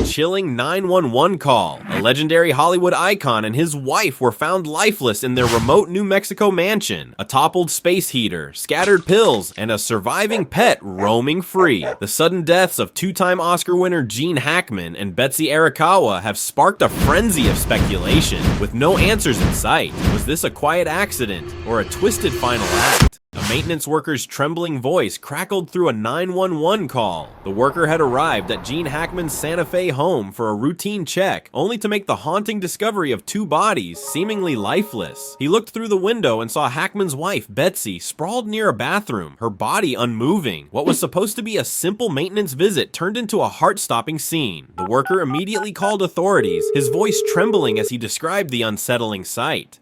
a chilling 911 call. A legendary Hollywood icon and his wife were found lifeless in their remote New Mexico mansion. A toppled space heater, scattered pills, and a surviving pet roaming free. The sudden deaths of two-time Oscar winner Gene Hackman and Betsy Arakawa have sparked a frenzy of speculation, with no answers in sight. Was this a quiet accident or a twisted final act? A maintenance worker's trembling voice crackled through a 911 call. The worker had arrived at Gene Hackman's Santa Fe home for a routine check, only to make the haunting discovery of two bodies, seemingly lifeless. He looked through the window and saw Hackman's wife, Betsy, sprawled near a bathroom, her body unmoving. What was supposed to be a simple maintenance visit turned into a heart-stopping scene. The worker immediately called authorities, his voice trembling as he described the unsettling sight.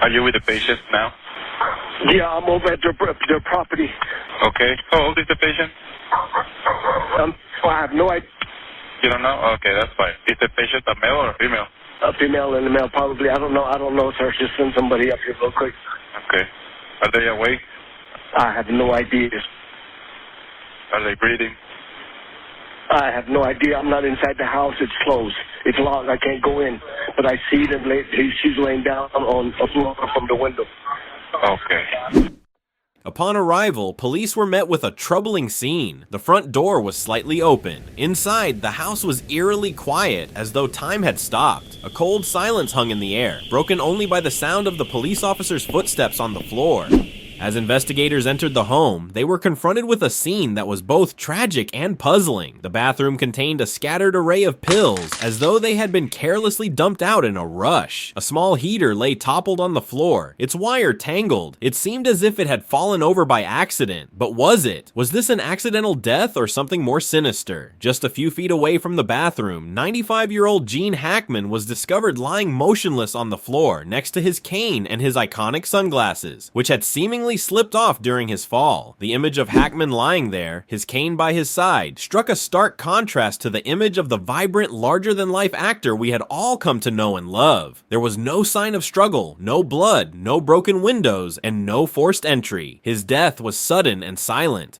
Are you with the patient now? Yeah, I'm over at their property. Okay. How old is the patient? I have no idea. You don't know? Okay, that's fine. Is the patient a male or a female? A female and a male, probably. I don't know, sir. Just send somebody up here real quick. Okay. Are they awake? I have no idea. Are they breathing? I have no idea. I'm not inside the house. It's closed. It's locked. I can't go in. But I see them. She's laying down on a floor from the window. Okay. Upon arrival, police were met with a troubling scene. The front door was slightly open. Inside, the house was eerily quiet, as though time had stopped. A cold silence hung in the air, broken only by the sound of the police officer's footsteps on the floor. As investigators entered the home, they were confronted with a scene that was both tragic and puzzling. The bathroom contained a scattered array of pills, as though they had been carelessly dumped out in a rush. A small heater lay toppled on the floor, its wire tangled. It seemed as if it had fallen over by accident. But was it? Was this an accidental death or something more sinister? Just a few feet away from the bathroom, 95-year-old Gene Hackman was discovered lying motionless on the floor next to his cane and his iconic sunglasses, which had seemingly slipped off during his fall. The image of Hackman lying there, his cane by his side, struck a stark contrast to the image of the vibrant, larger-than-life actor we had all come to know and love. There was no sign of struggle, no blood, no broken windows, and no forced entry. His death was sudden and silent.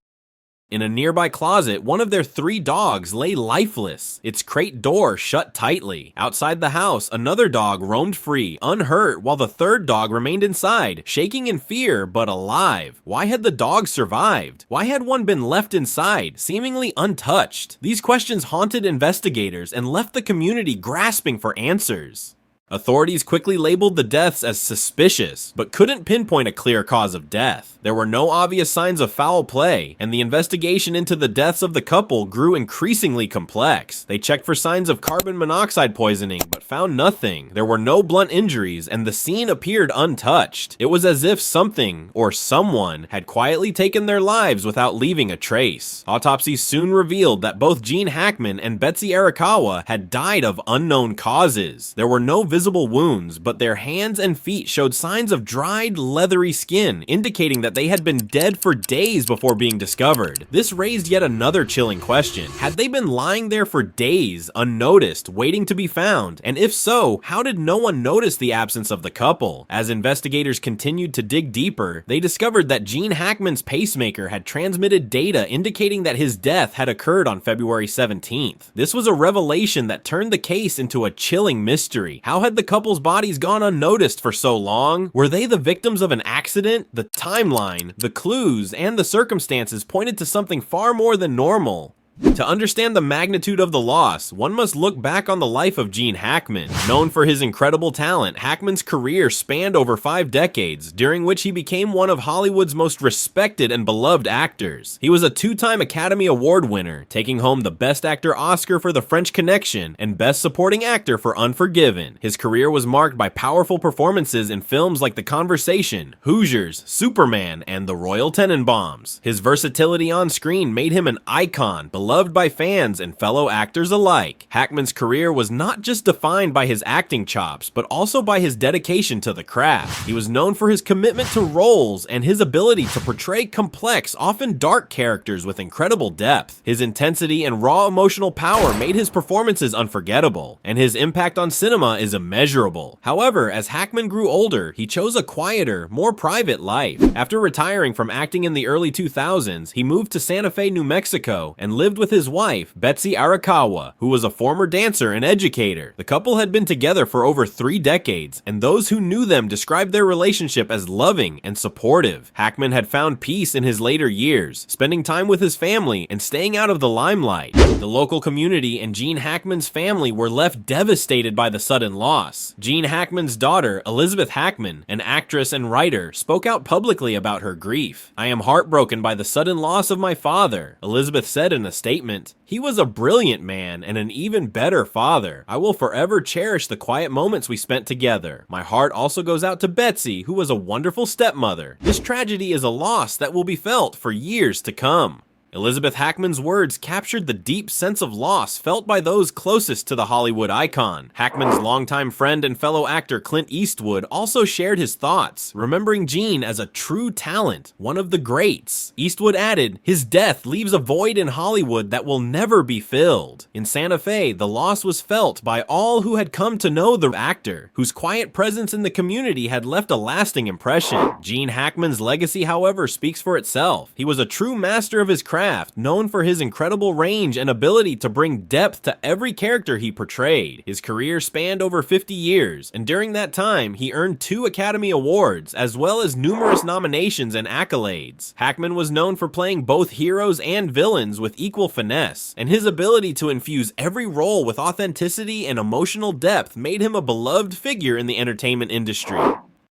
In a nearby closet, one of their 3 dogs lay lifeless, its crate door shut tightly. Outside the house, another dog roamed free, unhurt, while the 3rd dog remained inside, shaking in fear, but alive. Why had the dog survived? Why had one been left inside, seemingly untouched? These questions haunted investigators and left the community grasping for answers. Authorities quickly labeled the deaths as suspicious, but couldn't pinpoint a clear cause of death. There were no obvious signs of foul play, and the investigation into the deaths of the couple grew increasingly complex. They checked for signs of carbon monoxide poisoning, but found nothing. There were no blunt injuries, and the scene appeared untouched. It was as if something, or someone, had quietly taken their lives without leaving a trace. Autopsies soon revealed that both Gene Hackman and Betsy Arakawa had died of unknown causes. There were no visible wounds, but their hands and feet showed signs of dried, leathery skin, indicating that they had been dead for days before being discovered. This raised yet another chilling question. Had they been lying there for days, unnoticed, waiting to be found? And if so, how did no one notice the absence of the couple? As investigators continued to dig deeper, they discovered that Gene Hackman's pacemaker had transmitted data indicating that his death had occurred on February 17th. This was a revelation that turned the case into a chilling mystery. How had the couple's bodies gone unnoticed for so long? Were they the victims of an accident? The timeline, the clues, and the circumstances pointed to something far more than normal. To understand the magnitude of the loss, one must look back on the life of Gene Hackman. Known for his incredible talent, Hackman's career spanned over 5 decades, during which he became one of Hollywood's most respected and beloved actors. He was a 2-time Academy Award winner, taking home the Best Actor Oscar for The French Connection and Best Supporting Actor for Unforgiven. His career was marked by powerful performances in films like The Conversation, Hoosiers, Superman, and The Royal Tenenbaums. His versatility on screen made him an icon, beloved by fans and fellow actors alike. Hackman's career was not just defined by his acting chops, but also by his dedication to the craft. He was known for his commitment to roles and his ability to portray complex, often dark characters with incredible depth. His intensity and raw emotional power made his performances unforgettable, and his impact on cinema is immeasurable. However, as Hackman grew older, he chose a quieter, more private life. After retiring from acting in the early 2000s, he moved to Santa Fe, New Mexico, and lived lived with his wife, Betsy Arakawa, who was a former dancer and educator. The couple had been together for over 3 decades, and those who knew them described their relationship as loving and supportive. Hackman had found peace in his later years, spending time with his family and staying out of the limelight. The local community and Gene Hackman's family were left devastated by the sudden loss. Gene Hackman's daughter, Elizabeth Hackman, an actress and writer, spoke out publicly about her grief. "I am heartbroken by the sudden loss of my father," Elizabeth said in a statement. "He was a brilliant man and an even better father. I will forever cherish the quiet moments we spent together. My heart also goes out to Betsy, who was a wonderful stepmother. This tragedy is a loss that will be felt for years to come." Elizabeth Hackman's words captured the deep sense of loss felt by those closest to the Hollywood icon. Hackman's longtime friend and fellow actor Clint Eastwood also shared his thoughts, remembering Gene as a true talent, one of the greats. Eastwood added, "His death leaves a void in Hollywood that will never be filled." In Santa Fe, the loss was felt by all who had come to know the actor, whose quiet presence in the community had left a lasting impression. Gene Hackman's legacy, however, speaks for itself. He was a true master of his craft, known for his incredible range and ability to bring depth to every character he portrayed. His career spanned over 50 years, and during that time, he earned 2 Academy Awards, as well as numerous nominations and accolades. Hackman was known for playing both heroes and villains with equal finesse, and his ability to infuse every role with authenticity and emotional depth made him a beloved figure in the entertainment industry.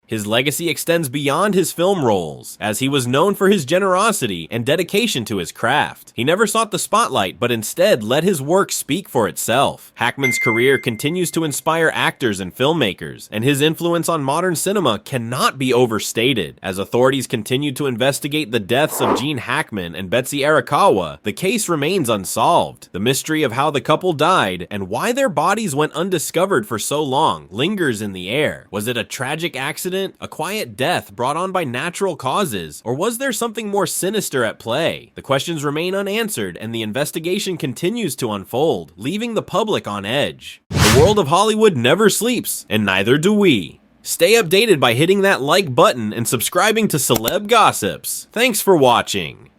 His legacy extends beyond his film roles, as he was known for his generosity and dedication to his craft. He never sought the spotlight, but instead let his work speak for itself. Hackman's career continues to inspire actors and filmmakers, and his influence on modern cinema cannot be overstated. As authorities continue to investigate the deaths of Gene Hackman and Betsy Arakawa, the case remains unsolved. The mystery of how the couple died and why their bodies went undiscovered for so long lingers in the air. Was it a tragic accident? A quiet death brought on by natural causes? Or was there something more sinister at play? The questions remain unanswered, and the investigation continues to unfold, leaving the public on edge. The world of Hollywood never sleeps, and neither do we. Stay updated by hitting that like button and subscribing to Celeb Gossips. Thanks for watching.